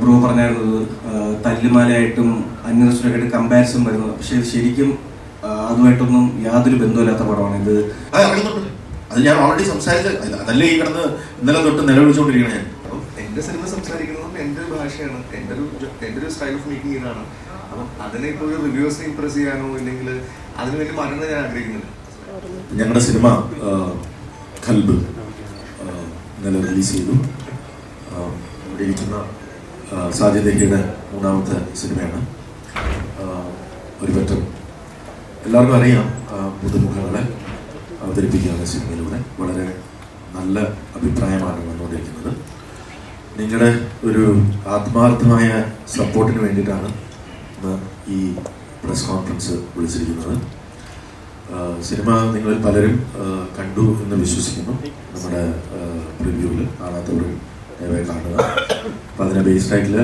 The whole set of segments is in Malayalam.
ബ്രോ പറഞ്ഞായിരുന്നത് തല്ലുമാലയായിട്ടും അന്വേഷണമായിട്ട് കമ്പാരിസൺ വരുന്നത്. പക്ഷെ ശരിക്കും അതുമായിട്ടൊന്നും യാതൊരു ബന്ധമില്ലാത്ത പടമാണ് ഇത്. അത് ഞാൻ ഓൾറെഡി സംസാരിച്ച അതല്ലേ ഈ കിടന്ന് ഇന്നലെ തൊട്ട് നിലവിളിച്ചുകൊണ്ടിരിക്കണേ. എന്റെ സിനിമ സംസാരിക്കുന്നതും എന്റെ ഒരു ഭാഷയാണ്, എന്റെ ഒരു സ്റ്റൈൽ ഓഫ് മേക്കിംഗ് ഇതാണ്. അപ്പം അതിനെ ഇപ്പോൾ ഒരു റിവ്യൂസിനെ ഇംപ്രസ് ചെയ്യാനോ ഇല്ലെങ്കിൽ അതിന് വേണ്ടി മാറ്റണം ഞാൻ ആഗ്രഹിക്കുന്നില്ല. ഞങ്ങളുടെ സിനിമ കൽബ് ഇന്നലെ റിലീസ് ചെയ്തു. ഇവിടെ ഇരിക്കുന്ന സാധ്യതയുടെ മൂന്നാമത്തെ സിനിമയാണ്. ഒരു പറ്റം എല്ലാവർക്കും അറിയാം, പുതുമുഖങ്ങളെ അവതരിപ്പിക്കുകയാണ് സിനിമയിലൂടെ. വളരെ നല്ല അഭിപ്രായമാണ് വന്നുകൊണ്ടിരിക്കുന്നത്. നിങ്ങളുടെ ഒരു ആത്മാർത്ഥമായ സപ്പോർട്ടിന് വേണ്ടിയിട്ടാണ് ഈ പ്രസ് കോൺഫറൻസ് വിളിച്ചിരിക്കുന്നത്. സിനിമ നിങ്ങളിൽ പലരും കണ്ടു എന്ന് വിശ്വസിക്കുന്നു. നമ്മുടെ പ്രിവ്യൂവിൽ കാണാത്തവർ ദയവായി കാണുക. അപ്പം അതിനെ ബേസ്ഡ് ആയിട്ടുള്ള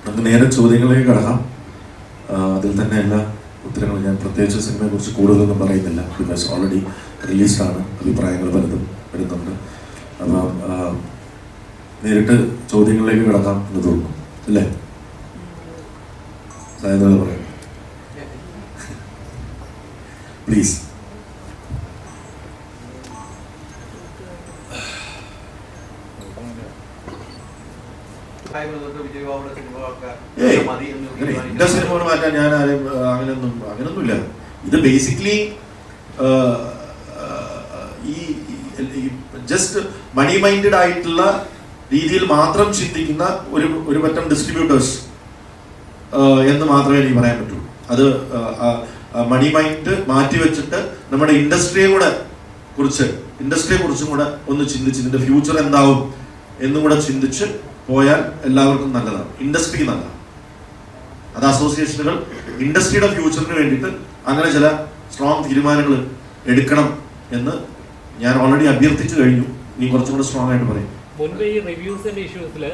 നമുക്ക് നേരെ ചോദ്യങ്ങളിലേക്ക് കടക്കാം. അതിൽ തന്നെ എല്ലാ ഉത്തരങ്ങളും ഞാൻ പ്രത്യേകിച്ച് സിനിമയെക്കുറിച്ച് കൂടുതലൊന്നും പറയുന്നില്ല. ബിക്കോസ് ഓൾറെഡി റിലീസ്ഡാണ്, അഭിപ്രായങ്ങൾ പലതും വരുന്നുണ്ട്. അപ്പം നേരിട്ട് ചോദ്യങ്ങളിലേക്ക് കിടക്കാം എന്ന് തോന്നുന്നു അല്ലേ? സാധ്യതകൾ പറയാം പ്ലീസ്. എന്റെ സിനിമകൾ മാറ്റാൻ ഞാൻ ആരെയും അങ്ങനൊന്നുമില്ല. ഇത് ബേസിക്കലി ഈ ജസ്റ്റ് മണി മൈൻഡഡ് ആയിട്ടുള്ള രീതിയിൽ മാത്രം ചിന്തിക്കുന്ന ഒരു പറ്റം ഡിസ്ട്രിബ്യൂട്ടേഴ്സ് എന്ന് മാത്രമേ എനിക്ക് പറയാൻ പറ്റൂ. അത് മണി മൈൻഡ് മാറ്റി വെച്ചിട്ട് നമ്മുടെ ഇൻഡസ്ട്രിയെ കുറിച്ചും കൂടെ ഒന്ന് ചിന്തിച്ച് ഇതിന്റെ ഫ്യൂച്ചർ എന്താവും എന്നും കൂടെ ചിന്തിച്ച് പോയാൽ എല്ലാവർക്കും നല്ലതാണ്, ഇൻഡസ്ട്രിക്ക് നല്ലതാണ്. അത് അസോസിയേഷനുകൾ ഇൻഡസ്ട്രിയുടെ ഫ്യൂച്ചറിന് വേണ്ടിയിട്ട് അങ്ങനെ ചില സ്ട്രോങ് തീരുമാനങ്ങൾ എടുക്കണം എന്ന് ഞാൻ ഓൾറെഡി അഭ്യർത്ഥിച്ചു കഴിഞ്ഞു. നീ കുറച്ചും കൂടെ സ്ട്രോങ് ആയിട്ട് പറയും. മുൻപ് ഈ റിവ്യൂസിന്റെ ഇഷ്യൂസിൽ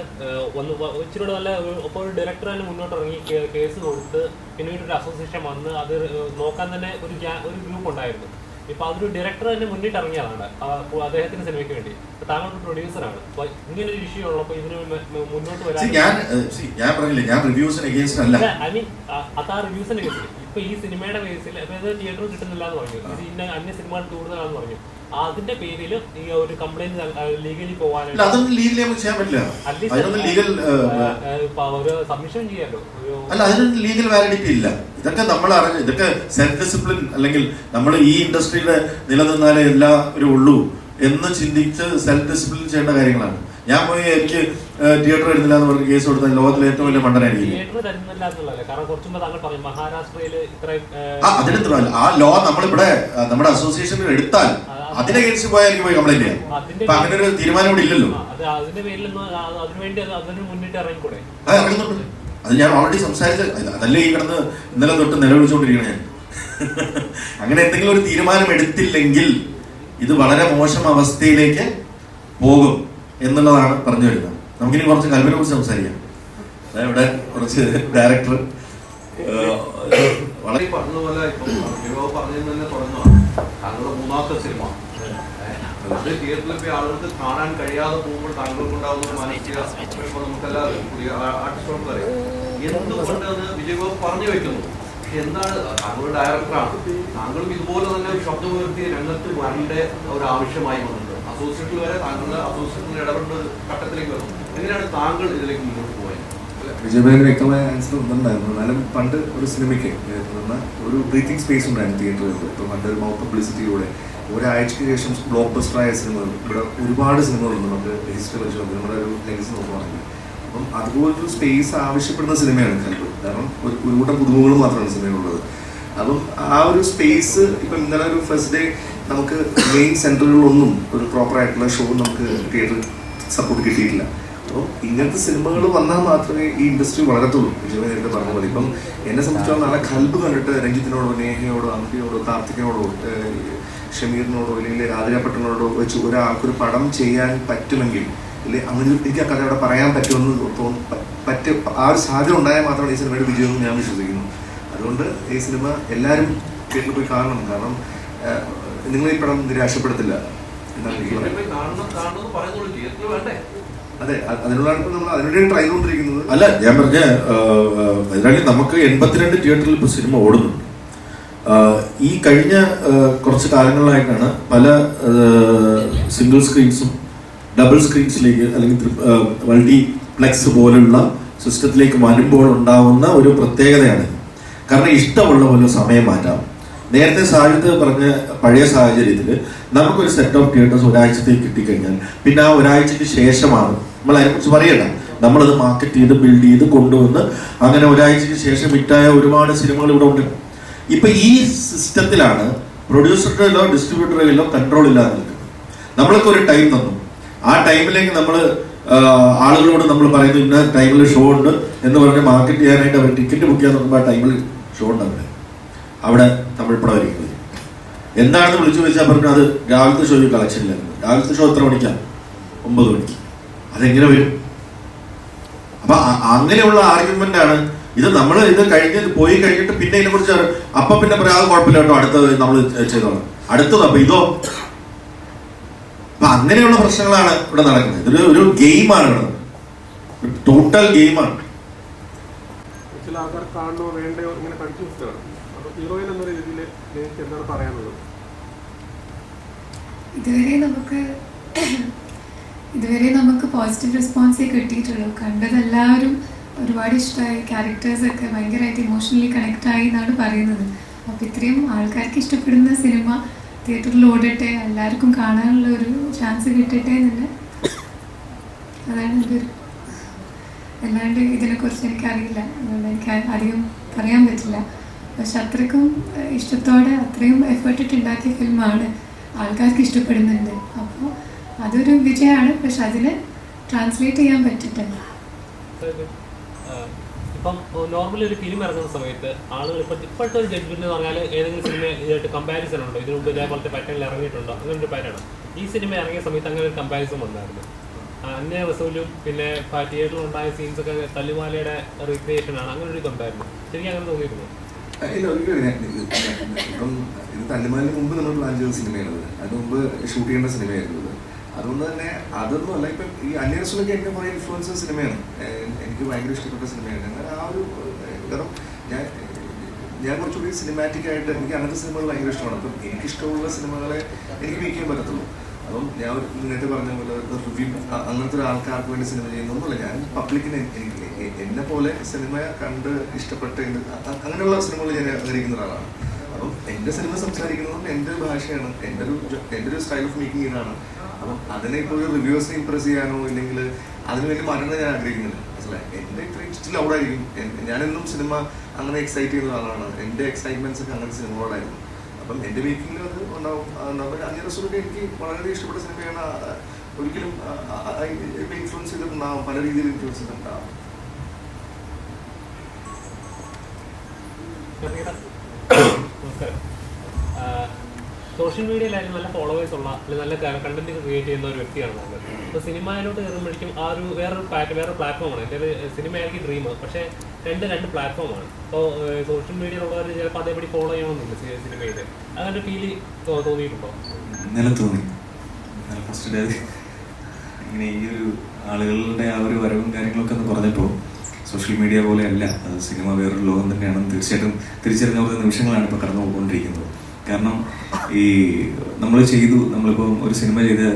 ഇച്ചിരി നല്ല ഇപ്പോൾ ഒരു ഡയറക്ടർ തന്നെ മുന്നോട്ട് ഇറങ്ങി കേസ് കൊടുത്ത് പിന്നീട് ഒരു അസോസിയേഷൻ വന്ന് അത് നോക്കാൻ തന്നെ ഒരു ഗ്രൂപ്പ് ഉണ്ടായിരുന്നു. ഇപ്പൊ അതൊരു ഡയറക്ടർ തന്നെ മുന്നിട്ട് ഇറങ്ങിയതാണ് അദ്ദേഹത്തിന്റെ സിനിമയ്ക്ക് വേണ്ടി. താങ്കൾ ഒരു പ്രൊഡ്യൂസറാണ്. അപ്പൊ ഇങ്ങനെ ഒരു ഇഷ്യൂ ഉള്ളപ്പോൾ ഇതിന് മുന്നോട്ട് വരാൻ ഞാൻ പറഞ്ഞില്ല, ഞാൻ റിവ്യൂസിന് അഗെയിൻസ്റ്റ് അല്ല. ഐ മീൻ അത് ആ റിവ്യൂസിന്റെ കേസിൽ ഇപ്പൊ ഈ സിനിമയുടെ കേസിൽ തിയേറ്ററിൽ കിട്ടുന്നില്ല എന്ന് പറഞ്ഞു, ഇത് ഇന്ന അന്യ സിനിമകൾ കൂടുതലാണെന്ന് പറഞ്ഞു. അതിന്റെ പേരിൽ ഈ ഒരു കംപ്ലൈന്റ് ലീഗലി പോകാനായിട്ട് അതൊന്നും ലീഗലി നമുക്ക് ചെയ്യാൻ പറ്റില്ല. ഒരു സബ്മിഷൻ ചെയ്യാലോ. അല്ല, അതിനൊന്നും ലീഗൽ വാലിഡിറ്റി ഇല്ല. ഇതൊക്കെ നമ്മൾ അറിഞ്ഞു, ഇതൊക്കെ സെൽഫ് ഡിസിപ്ലിൻ അല്ലെങ്കിൽ നമ്മൾ ഈ ഇൻഡസ്ട്രിയിൽ നിലനിന്നാലേ എല്ലാവരും ഉള്ളൂ എന്ന് ചിന്തിച്ച് സെൽഫ് ഡിസിപ്ലിൻ ചെയ്യേണ്ട കാര്യങ്ങളാണ്. ഞാൻ പോയി എനിക്ക് തിയേറ്റർ വരുന്നില്ല എന്ന് പറഞ്ഞ് കേസ് കൊടുത്താൽ ലോകത്തിലെ ഏറ്റവും വലിയ മണ്ടനായിരിക്കും. അതിനെത്ര ആ ലോ നമ്മളിവിടെ നമ്മുടെ അസോസിയേഷനിൽ എടുത്താൽ അതിന്റെ കേസ് പോയാൽ എനിക്ക് പോയി കംപ്ലൈന്റ് ചെയ്യാം. അപ്പൊ അങ്ങനെ ഒരു തീരുമാനം ഇവിടെ ഇല്ലല്ലോ. ഇറങ്ങുന്നുണ്ട്. അത് ഞാൻ ഓൾറെഡി സംസാരിച്ച അതല്ലേ ഈ കിടന്ന് ഇന്നലെ തൊട്ട് നിലവിളിച്ചുകൊണ്ടിരിക്കണേ. അങ്ങനെ എന്തെങ്കിലും ഒരു തീരുമാനം എടുത്തില്ലെങ്കിൽ ഇത് വളരെ മോശം അവസ്ഥയിലേക്ക് പോകും എന്നുള്ളതാണ് പറഞ്ഞു വരുന്നത്. നമുക്കിനി കുറച്ച് കൽവിനെ കുറിച്ച് സംസാരിക്കാം. ഇവിടെ കുറച്ച് ഡയറക്ടർ വളരെ പറഞ്ഞതുപോലെ പറഞ്ഞത് തന്നെ തുടങ്ങുകയാണ്. താങ്കളുടെ മൂന്നാമത്തെ സിനിമ അത് തിയേറ്ററിൽ പോയി ആളുകൾക്ക് കാണാൻ കഴിയാതെ പോകുമ്പോൾ താങ്കൾക്ക് ഉണ്ടാകുന്ന മാനസിക നമുക്കെല്ലാവരും പുതിയ ആർട്ടിസ്റ്റോട് അറിയാം. എന്തുകൊണ്ട് അത് വിജയബാബു പറഞ്ഞു വെക്കുന്നു. പക്ഷെ എന്താണ്, താങ്കളുടെ ഡയറക്ടറാണ്, താങ്കളും ഇതുപോലെ തന്നെ ഒരു ശബ്ദമുയർത്തി രംഗത്ത് വരേണ്ട ഒരു ആവശ്യമായി വന്നിട്ടുണ്ട്. അസോസിയേഷനിൽ വരെ താങ്കളുടെ അസോസിയേഷനിൽ ഇടപെടേണ്ട ഘട്ടത്തിലേക്ക് വന്നു. എങ്ങനെയാണ് താങ്കൾ ഇതിലേക്ക് മുന്നോട്ട് പോയത്? വിജയബാബുവിന് വ്യക്തമായ ആൻസർ ഒന്നുണ്ടായിരുന്നു. എന്നാലും പണ്ട് ഒരു സിനിമയ്ക്ക് ഒരു ബ്രീത്തിങ് സ്പേസ് ഉണ്ടായിരുന്നു തിയേറ്ററുകളിൽ. ഇപ്പോൾ പണ്ട് ഒരു മൗത്ത് പബ്ലിസിറ്റിയിലൂടെ ഒരാഴ്ചയ്ക്ക് ശേഷം ബ്ലോക്ക് ബസ്റ്ററായ സിനിമകൾ ഇവിടെ ഒരുപാട് സിനിമകളുണ്ട്. നമുക്ക് ഹിസ്റ്ററി വെച്ച് നോക്കി നമ്മുടെ ഒരു ലെഗസി നോക്കുകയാണെങ്കിൽ അപ്പം അതുപോലൊരു സ്പേസ് ആവശ്യപ്പെടുന്ന സിനിമയാണ് കൽബ്. കാരണം ഒരു കൂട്ടം പുതുമുകൾ മാത്രമാണ് സിനിമയിലുള്ളത്. അപ്പം ആ ഒരു സ്പേസ് ഇപ്പം ഇന്നലെ ഒരു ഫസ്റ്റ് ഡേ നമുക്ക് മെയിൻ സെൻറ്ററുകളിലൊന്നും ഒരു പ്രോപ്പറായിട്ടുള്ള ഷോ നമുക്ക് തിയേറ്ററിൽ സപ്പോർട്ട് കിട്ടിയിട്ടില്ല. അപ്പോൾ ഇങ്ങനത്തെ സിനിമകൾ വന്നാൽ മാത്രമേ ഈ ഇൻഡസ്ട്രി വളരത്തുള്ളൂ. വിജയ് നേരത്തെ പറഞ്ഞ പോലെ ഇപ്പം എന്നെ സംബന്ധിച്ചിടത്തോളം നാളെ കൽബ് കണ്ടിട്ട് രഞ്ജിത്തിനോടോ നേഹയോടോ അമ്പിയോടോ കാർത്തികനോടോ ഷമീറിനോടോ അല്ലെങ്കിൽ രാധികപ്പെട്ടനോടോ വെച്ച് ഒരാൾക്കൊരു പടം ചെയ്യാൻ പറ്റുമെങ്കിൽ അല്ലെങ്കിൽ അങ്ങനെ എനിക്ക് ആ കഥ അവിടെ പറയാൻ പറ്റുമെന്ന് ആ ഒരു സാധ്യത ഉണ്ടായാൽ മാത്രമാണ് ഈ സിനിമയുടെ വിജയമെന്ന് ഞാൻ വിശ്വസിക്കുന്നു. അതുകൊണ്ട് ഈ സിനിമ എല്ലാവരും തിയേറ്ററിൽ പോയി കാണണം. കാരണം നിങ്ങൾ ഈ പടം നിരാശപ്പെടുത്തില്ല എന്നാണ് എനിക്ക് പറയുന്നത്. അതെ, അതിനുള്ളതാണ് ഇപ്പൊ നമ്മൾ അതിനുവേണ്ടി ട്രൈ ചെയ്തുകൊണ്ടിരിക്കുന്നത്. അല്ല, ഞാൻ പറഞ്ഞ നമുക്ക് 82 തിയേറ്ററിൽ ഇപ്പൊ സിനിമ ഓടുന്നുണ്ട്. ഈ കഴിഞ്ഞ കുറച്ച് കാലങ്ങളിലായിട്ടാണ് പല സിംഗിൾ സ്ക്രീൻസും ഡബിൾ സ്ക്രീൻസിലേക്ക് അല്ലെങ്കിൽ മൾട്ടിപ്ലെക്സ് പോലുള്ള സിസ്റ്റത്തിലേക്ക് വരുമ്പോൾ ഉണ്ടാവുന്ന ഒരു പ്രത്യേകതയാണ്. കാരണം ഇഷ്ടമുള്ള പോലെ സമയം മാറ്റാം. നേരത്തെ സാഹിത്യ പറഞ്ഞ പഴയ സാഹചര്യത്തിൽ നമുക്കൊരു സെറ്റ് ഓഫ് തിയേറ്റേഴ്സ് ഒരാഴ്ചത്തേക്ക് കിട്ടിക്കഴിഞ്ഞാൽ പിന്നെ ആ ഒരാഴ്ചക്ക് ശേഷമാണ് നമ്മൾ അതിനെക്കുറിച്ച് പറയണ്ട, നമ്മളത് മാർക്കറ്റ് ചെയ്ത് ബിൽഡ് ചെയ്ത് കൊണ്ടുവന്ന് അങ്ങനെ ഒരാഴ്ചക്ക് ശേഷം ഹിറ്റായ ഒരുപാട് സിനിമകൾ ഇവിടെ ഉണ്ട്. ഇപ്പൊ ഈ സിസ്റ്റത്തിലാണ് പ്രൊഡ്യൂസറുടെയോ ഡിസ്ട്രിബ്യൂട്ടറുടെയോ കൺട്രോൾ ഇല്ലാതെ നിൽക്കുന്നത്. നമ്മൾക്ക് ഒരു ടൈം തന്നു, ആ ടൈമിലേക്ക് നമ്മൾ ആളുകളോട് നമ്മൾ പറയുന്നു ഇന്ന ടൈമിൽ ഷോ ഉണ്ട് എന്ന് പറഞ്ഞ് മാർക്കറ്റ് ചെയ്യാനായിട്ട് അവർ ടിക്കറ്റ് ബുക്ക് ചെയ്യാൻ നോക്കുമ്പോൾ ആ ടൈമിൽ ഷോ ഉണ്ടാവില്ല. അവിടെ തമിഴ് പടം ഇരിക്കുന്നത് എന്താണെന്ന് വിളിച്ചു ചോദിച്ചാൽ പറഞ്ഞു അത് രാവിലത്തെ ഷോയ്ക്ക് കളക്ഷൻ ഇല്ലായിരുന്നു. രാവിലത്തെ ഷോ എത്ര മണിക്കാണ്? 9 മണിക്ക്. അതെങ്ങനെ വരും? അപ്പൊ അങ്ങനെയുള്ള ആർഗ്യുമെന്റ് ആണ് ഇത്. നമ്മൾ ഇത് പോയി കഴിഞ്ഞിട്ട് പിന്നെ ഇതിനെ കുറിച്ച് അപ്പൊ പിന്നെ പറയാതെ കുഴപ്പമില്ല കേട്ടോ, അടുത്തത് നമ്മൾ ചെയ്തോളാം, അടുത്തത് അപ്പൊ ഇതോ. അപ്പൊ അങ്ങനെയുള്ള പ്രശ്നങ്ങളാണ് ഇവിടെ നടക്കുന്നത്. ഇതൊരു ഒരു ഗെയിമാണ്, ഇവിടെ ടോട്ടൽ ഗെയിമാണ്. ചില ആൾക്കാർ കാണണോ വേണ്ടയോ ഇങ്ങനെ കൺഫ്യൂസ്ഡാണ്. അപ്പൊ ഹീറോയിൻ എന്ന രീതിയിൽ നിങ്ങൾക്ക് എന്താണ് പറയാനുള്ളത്? ഇതുവരെ നമുക്ക് പോസിറ്റീവ് റെസ്പോൺസേ കിട്ടിയിട്ടുള്ളൂ. കണ്ടതെല്ലാവരും ഒരുപാട് ഇഷ്ടമായി, ക്യാരക്ടേഴ്സൊക്കെ ഭയങ്കരമായിട്ട് ഇമോഷണലി കണക്ട് ആയി എന്നാണ് പറയുന്നത്. അപ്പോൾ ഇത്രയും ആൾക്കാർക്ക് ഇഷ്ടപ്പെടുന്ന സിനിമ തിയേറ്ററിൽ ഓടട്ടെ, എല്ലാവർക്കും കാണാനുള്ള ഒരു ചാൻസ് കിട്ടട്ടെ എന്നുള്ള അതാണ് എൻ്റെ ഒരു. അല്ലാണ്ട് ഇതിനെക്കുറിച്ച് എനിക്കറിയില്ല, അതുകൊണ്ട് എനിക്ക് അധികം പറയാൻ പറ്റില്ല. പക്ഷെ അത്രയ്ക്കും ഇഷ്ടത്തോടെ അത്രയും എഫേർട്ട് ഇട്ട് ഉണ്ടാക്കിയ ഫിലിമാണ്, ആൾക്കാർക്ക് ഇഷ്ടപ്പെടുന്നുണ്ട്. അപ്പോൾ അതൊരു വിജയമാണ്. പക്ഷെ അതിന് ട്രാൻസ്ലേറ്റ് ചെയ്യാൻ പറ്റിട്ടില്ല. ഇപ്പം നോർമലി ഒരു ഫിലിം ഇറങ്ങുന്ന സമയത്ത് ആളുകൾ ഇപ്പോഴത്തെ ഒരു ജഡ്ജ്മെന്റ് എന്ന് പറഞ്ഞാൽ ഏതെങ്കിലും സിനിമ ഇതായിട്ട് കമ്പാരിസൺ ഉണ്ടോ, ഇതിനു മുമ്പ് ഇതേപോലത്തെ പാറ്റേണിൽ ഇറങ്ങിയിട്ടുണ്ടോ, അങ്ങനെ ഒരു പാറ്റേൺ. ഈ സിനിമ ഇറങ്ങിയ സമയത്ത് അങ്ങനെ ഒരു കമ്പാരിസൺ വന്നായിരുന്നു. അന്യ റസൂലും പിന്നെ തിയേറ്ററിൽ ഉണ്ടായ സീൻസ് ഒക്കെ തല്ലുമാലയുടെ റീക്രിയേഷൻ ആണ്, അങ്ങനെ ഒരു കമ്പാരിസൺ ശരിക്കും അങ്ങനെ തോന്നിയിരുന്നു? ഇല്ല, ഒരിക്കലും. ഇപ്പം ഇത് തല്ലുമാലിന് മുമ്പ് നമ്മൾ പ്ലാൻ ചെയ്ത സിനിമയാണത്. അതിന് മുമ്പ് ഷൂട്ട് ചെയ്യേണ്ട സിനിമയായിരുന്നു ഇത്. അതുകൊണ്ട് തന്നെ അതൊന്നും അല്ല. ഇപ്പം ഈ അന്യറസൂലൊക്കെ എനിക്ക് കുറേ ഇൻഫ്ലുവൻസ് സിനിമയാണ്, എനിക്ക് ഭയങ്കര ഇഷ്ടപ്പെട്ട സിനിമയാണ്. അങ്ങനെ ആ ഒരു കാരണം ഞാൻ കുറച്ചുകൂടി സിനിമാറ്റിക് ആയിട്ട് എനിക്ക് അങ്ങനത്തെ സിനിമകൾ ഭയങ്കര ഇഷ്ടമാണ്. അപ്പം എനിക്കിഷ്ടമുള്ള സിനിമകളെ എനിക്ക് മേക്ക് ചെയ്യാൻ പറ്റത്തുള്ളൂ. അപ്പം ഞാൻ നേരത്തെ പറഞ്ഞ പോലെ റിവ്യൂ അങ്ങനത്തെ ഒരു ആൾക്കാർക്ക് വേണ്ടി സിനിമ ചെയ്യുന്നൊന്നുമല്ല. ഞാൻ പബ്ലിക്കിനെ എന്നെ പോലെ സിനിമ കണ്ട് ഇഷ്ടപ്പെട്ട് അങ്ങനെയുള്ള സിനിമകൾ ഞാൻ ആഗ്രഹിക്കുന്ന ഒരാളാണ്. അപ്പം എൻ്റെ സിനിമ സംസാരിക്കുന്നതും എൻ്റെ ഭാഷയാണ്, എൻ്റെ ഒരു സ്റ്റൈൽ ഓഫ് മേക്കിംഗ് ഇതാണ്. അപ്പം അതിനെ ഇപ്പോൾ ഒരു റിവ്യൂസിനെ ഇംപ്രസ് ചെയ്യാനോ ഇല്ലെങ്കിൽ അതിന് വേണ്ടി മാറ്റണം ഞാൻ ആഗ്രഹിക്കുന്നില്ല. മനസ്സിലായി? എൻ്റെ ഇത്രയും ഇഷ്ടം ലൗഡായിരിക്കും. ഞാനെന്നും സിനിമ അങ്ങനെ എക്സൈറ്റ് ചെയ്യുന്ന ആളാണ്. എൻ്റെ എക്സൈറ്റ്മെൻറ്റ്സ് ഒക്കെ അങ്ങനത്തെ സിനിമകളോടായിരുന്നു. അപ്പം എൻ്റെ മേക്കിങ്ങിൽ അത് ഉണ്ടാവും. അന്യറസൂലൊക്കെ എനിക്ക് വളരെയധികം ഇഷ്ടപ്പെട്ട സിനിമയാണ്. ഒരിക്കലും ഇൻഫ്ലുവൻസ് ചെയ്തിട്ടുണ്ടാവും, പല രീതിയിൽ ഇൻഫ്ലുവൻസ് ചെയ്തിട്ടുണ്ടാവും. സോഷ്യൽ മീഡിയയിലായാലും നല്ല ഫോളോവേഴ്സ് ഉള്ള അല്ലെങ്കിൽ നല്ല കണ്ടന്റ് ക്രിയേറ്റ് ചെയ്യുന്ന ഒരു വ്യക്തിയാണ് നമ്മൾ. അപ്പോൾ സിനിമയിലോട്ട് കയറുമ്പോഴേക്കും ആ ഒരു വേറൊരു പ്ലാറ്റ്ഫോമാണ്. എൻ്റെ ഒരു സിനിമയായിരിക്കും ഡ്രീം, പക്ഷേ രണ്ട് പ്ലാറ്റ്ഫോമാണ്. അപ്പോൾ സോഷ്യൽ മീഡിയയിലുള്ളവർ ചിലപ്പോൾ അതേപടി ഫോളോ ചെയ്യണമെന്നില്ല സിനിമയിൽ. അങ്ങനെ ഫീല് തോന്നിയിട്ടുണ്ടോ? ഇന്നലെ തോന്നി. ഫസ്റ്റ് ഡേ ഇങ്ങനെ ഈ ഒരു ആളുകളുടെ ആ ഒരു വരവും കാര്യങ്ങളൊക്കെ ഒന്ന് പറഞ്ഞപ്പോൾ സോഷ്യൽ മീഡിയ പോലെ അല്ല, അത് സിനിമ വേറൊരു ലോകം തന്നെയാണെന്ന് തീർച്ചയായിട്ടും തിരിച്ചറിഞ്ഞ ഒരു നിമിഷങ്ങളാണ് ഇപ്പോൾ കടന്നു പോയിക്കൊണ്ടിരിക്കുന്നത്. കാരണം ഈ നമ്മളിപ്പോൾ ഒരു സിനിമ ചെയ്ത്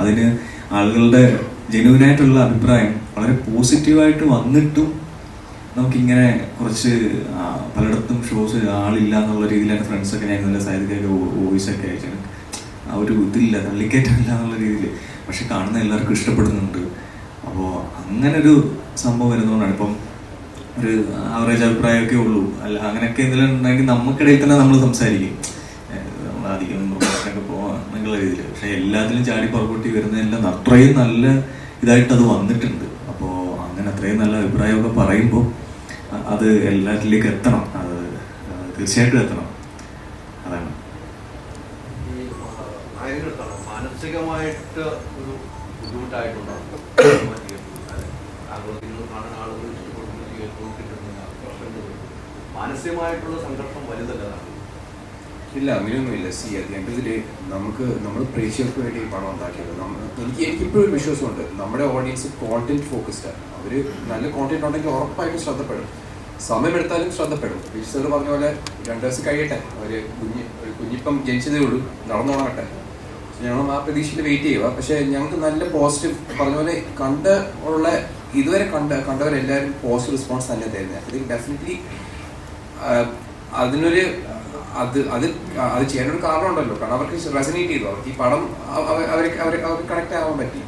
അതിന് ആളുകളുടെ ജെന്യൂനായിട്ടുള്ള അഭിപ്രായം വളരെ പോസിറ്റീവായിട്ട് വന്നിട്ടും നമുക്കിങ്ങനെ കുറച്ച് പലയിടത്തും ഷോസ് ആളില്ല എന്നുള്ള രീതിയിലാണ് ഫ്രണ്ട്സൊക്കെ ഞാൻ ഇന്നലെ സാധ്യതയൊക്കെ വോയിസൊക്കെ അയച്ചാൽ ആ ഒരു ഇതില്ല, തള്ളിക്കയറ്റമില്ല എന്നുള്ള രീതിയിൽ. പക്ഷെ കാണുന്ന എല്ലാവർക്കും ഇഷ്ടപ്പെടുന്നുണ്ട്. അപ്പോൾ അങ്ങനൊരു സംഭവം വരുന്നതുകൊണ്ടാണ് ഇപ്പം ഒരു ആവറേജ് അഭിപ്രായമൊക്കെ ഉള്ളൂ. അല്ല അങ്ങനെയൊക്കെ എന്തെങ്കിലും ഉണ്ടെങ്കിൽ നമുക്കിടയിൽ തന്നെ നമ്മൾ സംസാരിക്കും, അധികം പ്രൊമോഷനൊക്കെ പോകാം എന്നുള്ള രീതിയിൽ. പക്ഷെ എല്ലാത്തിലും ചാടി പുറകോട്ടി വരുന്നതെല്ലാം അത്രയും നല്ല ഇതായിട്ട് അത് വന്നിട്ടുണ്ട്. അപ്പോൾ അങ്ങനെ അത്രയും നല്ല അഭിപ്രായമൊക്കെ പറയുമ്പോൾ അത് എല്ലാറ്റിലേക്ക് എത്തണം, അത് തീർച്ചയായിട്ടും എത്തണം. അതാണ് മാനസികമായിട്ട് ഒരു ബുദ്ധിമുട്ടായിട്ടുണ്ടാകും. കാണാൻ ആളുകൾ ഇഷ്ടപ്പെടുന്ന കിട്ടുന്നില്ല, പ്രശ്നങ്ങൾ. മാനസികമായിട്ടുള്ള സംഘർഷം വലുതല്ലതാണ്. ഇല്ല, അങ്ങനെയൊന്നുമില്ല. C at the end of the day നമ്മൾ പ്രേക്ഷകർക്ക് വേണ്ടി പണം ഉണ്ടാക്കിയത്. എനിക്കിപ്പോഴും ഒരു വിശ്വാസമുണ്ട്, നമ്മുടെ ഓഡിയൻസ് കോണ്ടന്റ് ഫോക്കസ്ഡാണ്. അവർ നല്ല കോണ്ടന്റ് ഉണ്ടെങ്കിൽ ഉറപ്പായിട്ടും ശ്രദ്ധപ്പെടും. സമയമെടുത്താലും ശ്രദ്ധപ്പെടും. സാർ പറഞ്ഞ പോലെ 2 ദിവസം കഴിയട്ടെ, ഒരു കുഞ്ഞിപ്പം ജനിച്ചതേ ഉള്ളൂ, നടന്നോളാകട്ടെ. ഞങ്ങൾ ആ പ്രതീക്ഷയിൽ വെയിറ്റ് ചെയ്യുക. പക്ഷേ ഞങ്ങൾക്ക് നല്ല പോസിറ്റീവ്, പറഞ്ഞ പോലെ ഇതുവരെ കണ്ടവരെല്ലാവരും പോസിറ്റീവ് റെസ്പോൺസ് തന്നെ തരുന്നത്. അതിൽ ഡെഫിനറ്റ്ലി അതിനൊരു അത് ചെയ്യാനൊരു കാരണം ഉണ്ടല്ലോ. കാരണം അവർക്ക് റെസനേറ്റ് ചെയ്തു, അവർക്ക് ഈ പടം അവർക്ക് കണക്ട് ആവാൻ പറ്റി.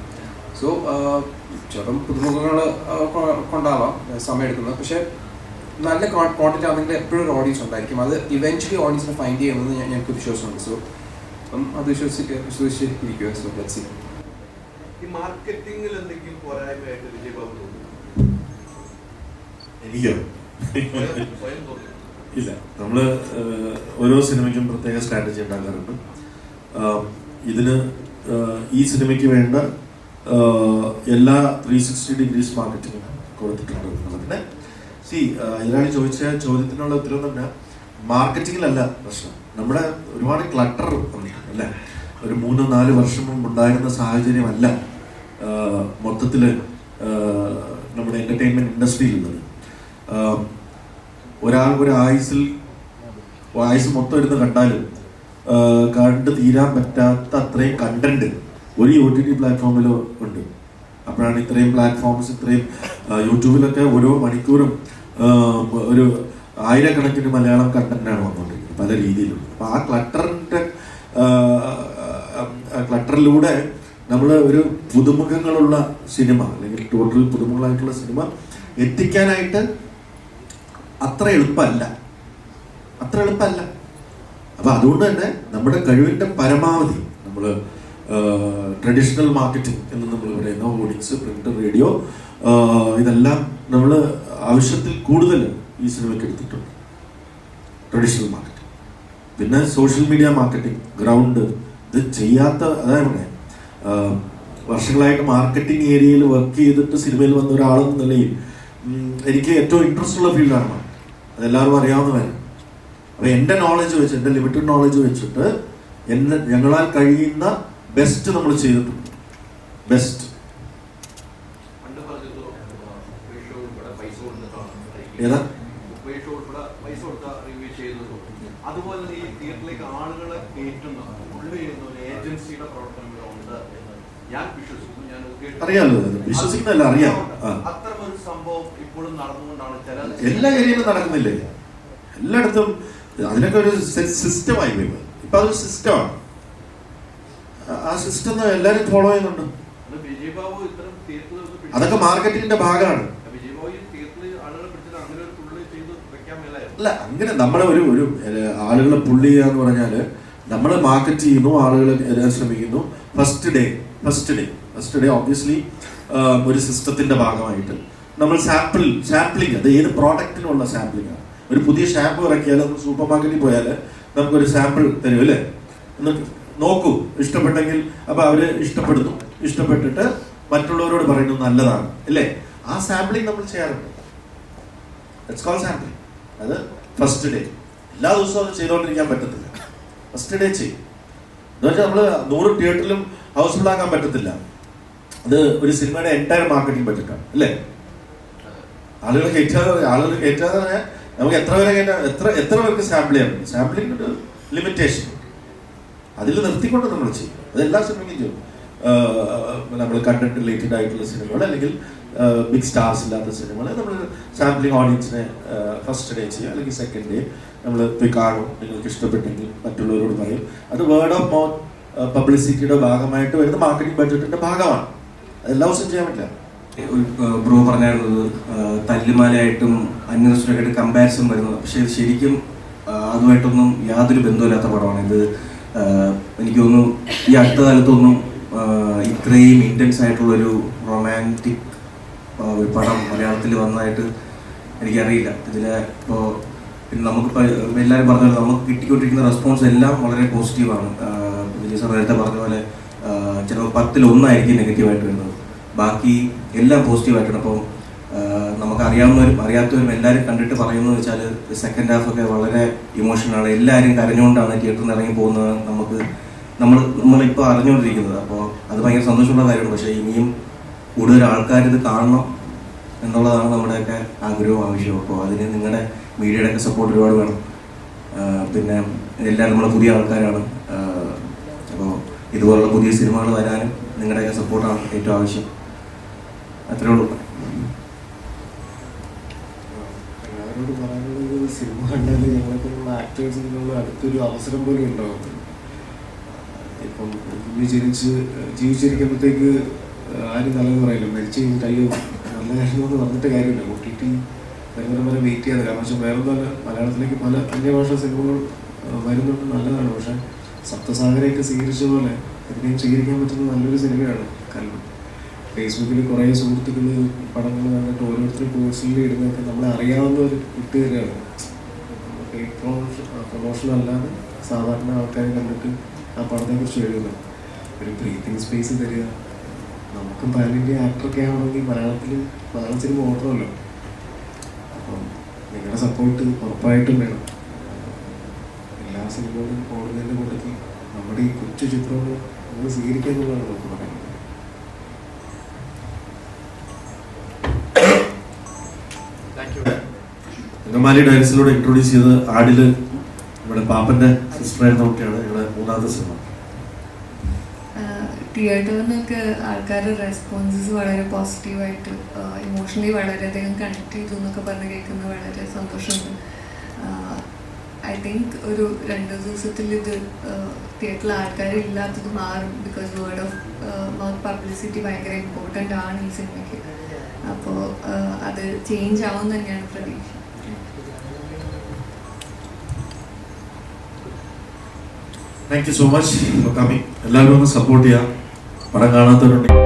സോ ചിലപ്പം പുതുമുഖങ്ങൾ കൊണ്ടാവാം സമയം എടുക്കുന്നത്. പക്ഷെ നല്ല കോണ്ടന്റ് ആണെങ്കിൽ എപ്പോഴും ഒരു ഓഡിയൻസ് ഉണ്ടായിരിക്കും. അത് ഇവൻച്വലി ഓഡിയൻസിനെ ഫൈൻഡ് ചെയ്യുമെന്ന് ഞങ്ങൾക്ക് വിശ്വാസമുണ്ട്. സോ അപ്പം അത് വിശ്വസിച്ചിരിക്കുക. So let's see. ഈ മാർക്കറ്റിംഗിൽ എന്തെങ്കിലും പോരായ്മയായിട്ട് വിജയ് ബാബു തോന്നുന്നു? എനിക്കോ? സ്വയം തോന്നുന്നു? ഇല്ല, നമ്മൾ ഓരോ സിനിമയ്ക്കും പ്രത്യേക സ്ട്രാറ്റജി ഉണ്ടാക്കാറുണ്ട്. ഇതിന് ഈ സിനിമയ്ക്ക് വേണ്ട എല്ലാ 360 ഡിഗ്രീസ് മാർക്കറ്റിംഗ് കൊടുത്തിട്ടുണ്ട് എന്നുള്ളതിന് ഇയാൾ ചോദിച്ച ചോദ്യത്തിനുള്ള ഉത്തരം തന്നെ മാർക്കറ്റിങ്ങിലല്ല പ്രശ്നം. നമ്മുടെ ഒരുപാട് ക്ലട്ടർ അല്ലേ, ഒരു 3-4 വർഷം മുമ്പ് ഉണ്ടായിരുന്ന സാഹചര്യമല്ല മൊത്തത്തിൽ നമ്മുടെ എൻ്റർടൈൻമെൻറ്റ് ഇൻഡസ്ട്രിയിലുള്ളത്. ഒരാൾക്കൊരു ആയുസ് മൊത്തം ഇരുന്ന് കണ്ടാലും കണ്ട് തീരാൻ പറ്റാത്ത അത്രയും കണ്ടന്റ് ഒരു OTT പ്ലാറ്റ്ഫോമിൽ ഉണ്ട്. അപ്പോഴാണ് ഇത്രയും പ്ലാറ്റ്ഫോംസ്, ഇത്രയും യൂട്യൂബിലൊക്കെ ഓരോ മണിക്കൂറും ഒരു 1000കണക്കിന് മലയാളം കണ്ടന്റാണ് വന്നുകൊണ്ടിരിക്കുന്നത് പല രീതിയിലും. അപ്പോൾ ആ ക്ലട്ടറിലൂടെ നമ്മൾ ഒരു പുതുമുഖങ്ങളുള്ള സിനിമ അല്ലെങ്കിൽ ടോട്ടൽ പുതുമുഖങ്ങളായിട്ടുള്ള സിനിമ എത്തിക്കാനായിട്ട് അത്ര എളുപ്പമല്ല. അപ്പൊ അതുകൊണ്ട് തന്നെ നമ്മുടെ കഴിവിന്റെ പരമാവധി നമ്മൾ ട്രഡീഷണൽ മാർക്കറ്റിംഗ് എന്ന് നമ്മൾ പറയുന്ന ഓഡിയൻസ്, പ്രിന്റ്, റേഡിയോ, ഇതെല്ലാം നമ്മൾ ആവശ്യത്തിൽ കൂടുതൽ ഈ സിനിമയ്ക്ക് എടുത്തിട്ടുണ്ട്. ട്രഡീഷണൽ മാർക്കറ്റിംഗ്, പിന്നെ സോഷ്യൽ മീഡിയ മാർക്കറ്റിംഗ്, ഗ്രൗണ്ട്, ഇത് ചെയ്യാത്ത, അതായത് വർഷങ്ങളായിട്ട് മാർക്കറ്റിംഗ് ഏരിയയിൽ വർക്ക് ചെയ്തിട്ട് സിനിമയിൽ വന്ന ഒരാളെന്ന നിലയിൽ എനിക്ക് ഏറ്റവും ഇൻട്രസ്റ്റ് ഉള്ള ഫീൽഡാണ്. അതെല്ലാവരും അറിയാവുന്നതാണ്. അപ്പോൾ എൻ്റെ നോളജ് വെച്ച്, എൻ്റെ ലിമിറ്റഡ് നോളജ് വെച്ചിട്ട് ഞങ്ങളാൽ കഴിയുന്ന ബെസ്റ്റ് നമ്മൾ ചെയ്തിട്ടുണ്ട്. ബെസ്റ്റ് ഏതാ അതുപോലെ ഈ തിയേറ്ററിലേക്ക് ആളുകളെ കയറ്റുന്ന ഏജൻസിയുടെ പ്രവർത്തനങ്ങളുണ്ട് ഞാൻ വിശ്വസിക്കുന്നു. അറിയാലോ, വിശ്വസിക്കുന്നല്ല, അറിയാം. അത്തരമൊരു സംഭവം ഇപ്പോഴും നടന്നുകൊണ്ടാണ് ചില എല്ലാ ഏരിയയിലും നടക്കുന്നില്ലേ, എല്ലായിടത്തും. അതിനൊക്കെ ഒരു സിസ്റ്റമായി പോയി. ഇപ്പൊ അതൊരു സിസ്റ്റമാണ്. ആ സിസ്റ്റം എല്ലാവരും ഫോളോ ചെയ്യുന്നുണ്ട്. അതൊക്കെ മാർക്കറ്റിംഗിന്റെ ഭാഗമാണ്. അല്ല, അങ്ങനെ നമ്മളെ ഒരു ആളുകളെ പുള്ളി ചെയ്യുക എന്ന് പറഞ്ഞാല് നമ്മൾ മാർക്കറ്റ് ചെയ്യുന്നു, ആളുകളെ ശ്രമിക്കുന്നു. ഫസ്റ്റ് ഡേ ഓബ്വിയസ്ലി ഒരു സിസ്റ്റത്തിന്റെ ഭാഗമായിട്ട് നമ്മൾ സാമ്പിളിങ്, അത് ഏത് പ്രോഡക്റ്റിനുള്ള സാമ്പിളിംഗ് ആണ്. ഒരു പുതിയ ഷാമ്പു ഇറക്കിയാൽ നമ്മൾ സൂപ്പർ മാർക്കറ്റിൽ പോയാൽ നമുക്കൊരു സാമ്പിൾ തരും അല്ലേ, എന്നിട്ട് നോക്കൂ, ഇഷ്ടപ്പെട്ടെങ്കിൽ അപ്പൊ അവര് ഇഷ്ടപ്പെട്ടിട്ട് മറ്റുള്ളവരോട് പറയുന്നത് നല്ലതാണ് അല്ലേ. ആ സാമ്പിളിങ് നമ്മൾ ചെയ്യാറുണ്ട്. It's called sampling. അത് ഫസ്റ്റ് ഡേ. എല്ലാ ദിവസവും അത് ചെയ്തുകൊണ്ടിരിക്കാൻ പറ്റത്തില്ല. ഫസ്റ്റ് ഡേ ചെയ്യും എന്ന് വെച്ചാൽ നമ്മൾ 100 തിയേറ്ററിലും ഹൗസ്ഫുൾ ആക്കാൻ പറ്റത്തില്ല. അത് ഒരു സിനിമയുടെ എൻറ്റയർ മാർക്കറ്റിംഗ് ബഡ്ജറ്റാണ് അല്ലേ. ആളുകൾ കയറ്റാതെ നമുക്ക് എത്ര പേർക്ക് സാമ്പിൾ ചെയ്യാൻ പറ്റും. സാമ്പിളിംഗ് ഒരു ലിമിറ്റേഷൻ, അതിൽ നിർത്തിക്കൊണ്ട് നമ്മൾ ചെയ്യും. അതെല്ലാ സിനിമയ്ക്കും ചെയ്യും. നമ്മൾ കണ്ടന്റ് റിലേറ്റഡ് ആയിട്ടുള്ള സിനിമകൾ അല്ലെങ്കിൽ ബിഗ് സ്റ്റാർസ് ഇല്ലാത്ത സിനിമകൾ നമ്മൾ സാമ്പിളിംഗ് ഓഡിയൻസിനെ ഫസ്റ്റ് ഡേ ചെയ്യും, അല്ലെങ്കിൽ സെക്കൻഡ് ഡേ നമ്മൾ പോയി കാണും. നിങ്ങൾക്ക് ഇഷ്ടപ്പെട്ടെങ്കിൽ മറ്റുള്ളവരോട് പറയും. അത് വേർഡ് ഓഫ് മൗത്ത് പബ്ലിസിറ്റിയുടെ ഭാഗമായിട്ട് വരുന്ന മാർക്കറ്റിംഗ് ബഡ്ജറ്റിന്റെ ഭാഗമാണ്. അതെല്ലാ ദിവസവും ചെയ്യാൻ പറ്റില്ല. ബ്രോ പറഞ്ഞായിരുന്നത് തല്ലുമാലയായിട്ടും അന്വേഷണമായിട്ട് കമ്പാരിസൺ വരുന്നത്, പക്ഷെ ശരിക്കും അതുമായിട്ടൊന്നും യാതൊരു ബന്ധമില്ലാത്ത പടമാണ് ഇത്. എനിക്ക് തോന്നുന്നു ഈ അടുത്ത കാലത്തൊന്നും ഇത്രയും ഇൻറ്റൻസ് ആയിട്ടുള്ളൊരു റൊമാൻറ്റിക് ഒരു പടം മലയാളത്തിൽ വന്നതായിട്ട് എനിക്കറിയില്ല. ഇതിൽ ഇപ്പോൾ പിന്നെ നമുക്കിപ്പോൾ എല്ലാവരും പറഞ്ഞ പോലെ നമുക്ക് കിട്ടിക്കൊണ്ടിരിക്കുന്ന റെസ്പോൺസ് എല്ലാം വളരെ പോസിറ്റീവാണ്. വിജയ് സാർ നേരത്തെ പറഞ്ഞ പോലെ ചിലപ്പോൾ 10-1 ആയിരിക്കും നെഗറ്റീവായിട്ട് വരുന്നത്, ബാക്കി എല്ലാം പോസിറ്റീവായിട്ടാണ്. അപ്പോൾ നമുക്ക് അറിയാവുന്നവരും അറിയാത്തവരും എല്ലാവരും കണ്ടിട്ട് പറയുന്നത് വെച്ചാൽ സെക്കൻഡ് ഹാഫ് ഒക്കെ വളരെ ഇമോഷണലാണ്. എല്ലാവരും കരഞ്ഞുകൊണ്ടാണ് തിയേറ്ററിൽ നിന്ന് ഇറങ്ങി പോകുന്നത് നമ്മളിപ്പോൾ അറിഞ്ഞുകൊണ്ടിരിക്കുന്നത്. അപ്പോൾ അത് ഭയങ്കര സന്തോഷമുള്ള കാര്യമാണ്. പക്ഷേ ഇനിയും കൂടുതൽ ആൾക്കാർ ഇത് കാണണം എന്നുള്ളതാണ് നമ്മുടെയൊക്കെ ആഗ്രഹവും ആവശ്യവും. അപ്പോൾ അതിന് നിങ്ങളുടെ മീഡിയയുടെയൊക്കെ സപ്പോർട്ട് ഒരുപാട് വേണം. പിന്നെ എല്ലാവരും നമ്മളെ പുതിയ ആൾക്കാരാണ്. അപ്പോൾ ഇതുപോലുള്ള പുതിയ സിനിമകൾ വരാനും നിങ്ങളുടെയൊക്കെ സപ്പോർട്ടാണ് ഏറ്റവും ആവശ്യം. അത്രേ ഉള്ളൂ. എല്ലാവരോട് പറയാനുള്ളത് സിനിമ കണ്ടാൽ ഞങ്ങളൊക്കെയുള്ള ആക്ടേഴ്സിനുള്ള അടുത്തൊരു അവസരം പോലും ഉണ്ടാവും. ഇപ്പം ജീവിച്ചിരിക്കുമ്പോഴത്തേക്ക് ആരും നല്ലത് പറയില്ല. മരിച്ചു കഴിഞ്ഞിട്ട് അയ്യോ നല്ല കാര്യങ്ങളൊന്നും പറഞ്ഞിട്ട് കാര്യമില്ല. OTT വരെ വെയിറ്റ് ചെയ്യാതെ. കാരണം വെച്ചാൽ വേറെ നല്ല മലയാളത്തിലേക്ക് പല അന്യഭാഷാ സിനിമകൾ വരുന്നുണ്ട്, നല്ലതാണ്. പക്ഷേ സപ്തസാഗരയൊക്കെ സ്വീകരിച്ച പോലെ ഇതിനെയും സ്വീകരിക്കാൻ പറ്റുന്ന നല്ലൊരു സിനിമയാണ് കൽബ്. ഫേസ്ബുക്കിൽ കുറേ സുഹൃത്തുക്കൾ പടങ്ങൾ കണ്ടിട്ട് ഓരോരുത്തരും പേഴ്സണലി ഇടുന്നതൊക്കെ നമ്മളെ അറിയാവുന്ന ഒരു ഇട്ട് തരികയാണ്. പ്രൊമോഷൻ അല്ലാതെ സാധാരണ ആൾക്കാരെ കണ്ടിട്ട് ആ പടത്തെക്കുറിച്ച് എഴുതുന്നു. ഒരു ബ്രീത്തിങ് സ്പേസ് തരിക. നമുക്കും പാൻ ഇന്ത്യ ആക്ടറൊക്കെ ആണെങ്കിൽ മലയാള സിനിമ ഓടണമല്ലോ. അപ്പം നിങ്ങളുടെ സപ്പോർട്ട് ഉറപ്പായിട്ടും വേണം. എല്ലാ സിനിമകളും ഓടുന്നതിൻ്റെ കൂട്ടത്തിൽ നമ്മുടെ ഈ കൊച്ചു ചിത്രങ്ങൾ നമ്മൾ സ്വീകരിക്കുക എന്നുള്ളതാണ് നമുക്ക് പറയുന്നത്. അങ്കമാലി ഡയറീസിലൂടെ ഇൻട്രൊഡ്യൂസ് ചെയ്ത് ആടില് ഇവിടെ പാപ്പന്റെ സിസ്റ്ററായിരുന്ന കുട്ടിയാണ് ഇവിടെ 3ാമത്തെ സിനിമ. തിയേറ്ററിൽ നിന്നൊക്കെ ആൾക്കാരുടെ റെസ്പോൺസസ് വളരെ പോസിറ്റീവായിട്ട് ഇമോഷണലി വളരെയധികം കണക്ട് ചെയ്തു എന്നൊക്കെ പറഞ്ഞ് കേൾക്കുന്നത് വളരെ സന്തോഷമുണ്ട്. ഐ തിങ്ക് ഒരു 2 ദിവസത്തിൽ ഇത് തിയേറ്ററിൽ ആൾക്കാരില്ലാത്തത് മാറും. Because word of mouth publicity ഭയങ്കര ഇമ്പോർട്ടൻ്റ് ആണ് ഈ സിനിമയ്ക്ക്. അപ്പോൾ അത് ചേഞ്ച് ആവും തന്നെയാണ് പ്രതീക്ഷ. Thank you so much for coming. എല്ലാവരും ഒന്ന് സപ്പോർട്ട് ചെയ്യാം. പടം കാണാത്തവരുണ്ടെങ്കിൽ